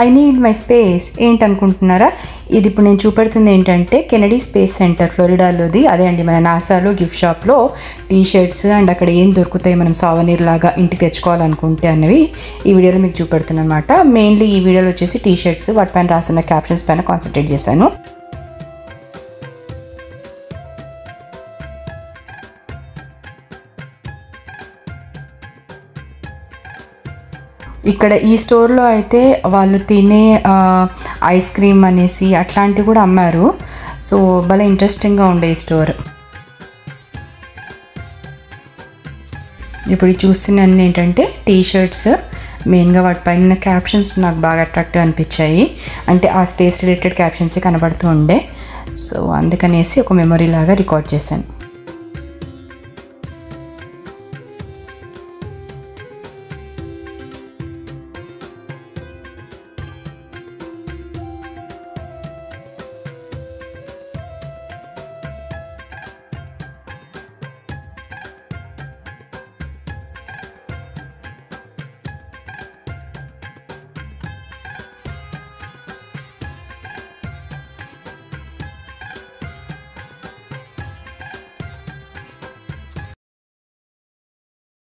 I need my space ఏంటనుకుంటున్నారా? ఇది ఇప్పుడు నేను చూపెడుతుంది ఏంటంటే కెనడీ స్పేస్ సెంటర్ ఫ్లోరిడాలోది. అదే అండి మన నాసాలో గిఫ్ట్ షాప్లో టీ-షర్ట్స్ అండ్ అక్కడ ఏం దొరుకుతాయి మనం సావనీర్ లాగా ఇంటికి తెచ్చుకోవాలనుకుంటే అనేవి ఈ వీడియోలో మీకు చూపెడుతున్నాను అనమాట. మెయిన్లీ ఈ వీడియోలో వచ్చేసి టీ-షర్ట్స్ వాటిపైన రాస్తున్న క్యాప్షన్స్ పైన కాన్సన్ట్రేట్ చేశాను. ఇక్కడ ఈ స్టోర్లో అయితే వాళ్ళు తినే ఐస్ క్రీమ్ అనేసి అట్లాంటివి కూడా అమ్మారు. సో భలే ఇంట్రెస్టింగ్గా ఉండే ఈ స్టోర్. ఇప్పుడు చూస్తున్న ఏంటంటే టీ-షర్ట్స్, మెయిన్గా వాటిపైన క్యాప్షన్స్ నాకు బాగా అట్రాక్టివ్ అనిపించాయి. అంటే ఆ స్పేస్ రిలేటెడ్ క్యాప్షన్సే కనబడుతూ ఉండే. సో అందుకనేసి ఒక మెమరీ లాగా రికార్డ్ చేశాను.